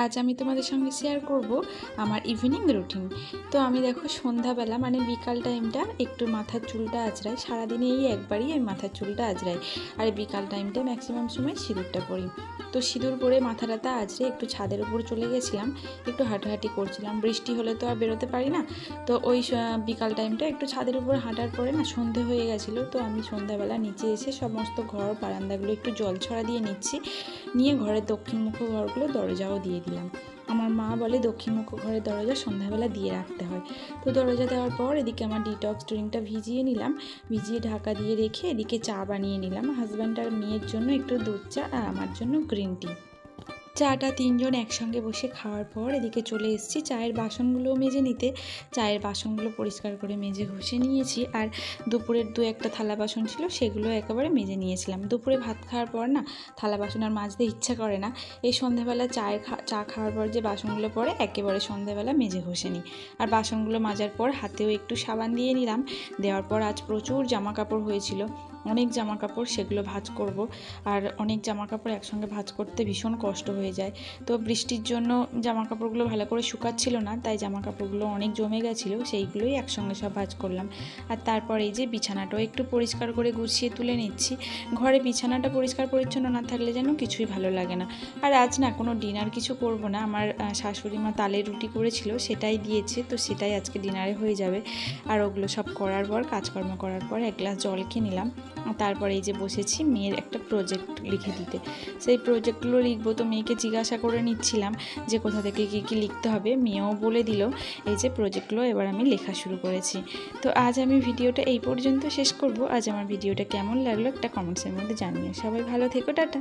আজ আমি তোমাদের সঙ্গে শেয়ার করব আমার ইভিনিং রুটিন। তো আমি দেখো সন্ধ্যাবেলা মানে বিকাল টাইমটা একটু মাথার চুলটা আঁচড়াই। সারাদিনে এই একবারই আমি মাথার চুলটা আঁচড়াই, আর বিকাল টাইমটা ম্যাক্সিমাম সময় সিঁদুরটা পরি। তো সিঁদুর পরে মাথাটা আঁচড়ে একটু ছাদের উপর চলে গেছিলাম, একটু হাঁটাহাঁটি করছিলাম। বৃষ্টি হলে তো আর বেরোতে পারি না, তো ওই বিকাল টাইমটা একটু ছাদের উপর হাঁটার পরে না সন্ধে হয়ে গেছিলো। তো আমি সন্ধ্যাবেলা নিচে এসে সমস্ত ঘর বারান্দাগুলো একটু জল ছড়া দিয়ে নিচ্ছি, নিয়ে ঘরের দক্ষিণমুখী ঘরগুলো দরজাও দিয়ে দিলাম। আমার মা বলে দক্ষিণমুখী ঘরের দরজা সন্ধ্যাবেলা দিয়ে রাখতে হয়। তো দরজা দেওয়ার পর এদিকে আমার ডিটক্স ড্রিঙ্কটা ভিজিয়ে নিলাম, ভিজিয়ে ঢাকা দিয়ে রেখে এদিকে চা বানিয়ে নিলাম। হাজব্যান্ড আর মেয়ের জন্য একটু দুধ চা আর আমার জন্য গ্রিন টি। চাটা তিনজন একসঙ্গে বসে খাওয়ার পর এদিকে চলে এসেছি চায়ের বাসনগুলোও মেজে নিতে। চায়ের বাসনগুলো পরিষ্কার করে মেজে ঘষে নিয়েছি, আর দুপুরের দু একটা থালা বাসন ছিল সেগুলো একেবারে মেজে নিয়েছিলাম। দুপুরে ভাত খাওয়ার পর না থালা বাসন আর মাজতে ইচ্ছা করে না। এই সন্ধ্যাবেলা চা খাওয়ার পর যে বাসনগুলো পড়ে একেবারে সন্ধ্যাবেলা মেজে ঘষে নিই। আর বাসনগুলো মাজার পর হাতেও একটু সাবান দিয়ে নিলাম। দেওয়ার পর আজ প্রচুর জামা কাপড় হয়েছিল, অনেক জামা কাপড়, সেগুলো ভাঁজ করব। আর অনেক জামা কাপড় একসঙ্গে ভাঁজ করতে ভীষণ কষ্ট হয়ে যায়। তো বৃষ্টির জন্য জামা কাপড়গুলো ভালো করে শুকাচ্ছিল না, তাই জামা কাপড়গুলো অনেক জমে গেছিলো, সেইগুলোই একসঙ্গে সব ভাঁজ করলাম। আর তারপর এই যে বিছানাটাও একটু পরিষ্কার করে গুছিয়ে তুলে নিচ্ছি। ঘরে বিছানাটা পরিষ্কার পরিচ্ছন্ন না থাকলে যেন কিছুই ভালো লাগে না। আর আজ না কোনো ডিনার কিছু করব না, আমার শাশুড়ি মা তালের রুটি করেছিল সেটাই দিয়েছে, তো সেটাই আজকে ডিনারে হয়ে যাবে। আর ওগুলো সব করার পর কাজকর্ম করার পর এক গ্লাস জল খেয়ে নিলাম। তারপর এই যে বসেছি মেয়ের একটা প্রজেক্ট লিখে দিতে। সেই প্রজেক্টগুলো লিখবো, তো মেয়েকে জিজ্ঞাসা করে নিচ্ছিলাম যে কোথা থেকে কী কী লিখতে হবে। মেয়েও বলে দিল। এই যে প্রজেক্টগুলো এবার আমি লেখা শুরু করেছি। তো আজ আমি ভিডিওটা এই পর্যন্ত শেষ করব। আজ আমার ভিডিওটা কেমন লাগলো একটা কমেন্টসের মধ্যে জানিও। সবাই ভালো থেকো, টাটা।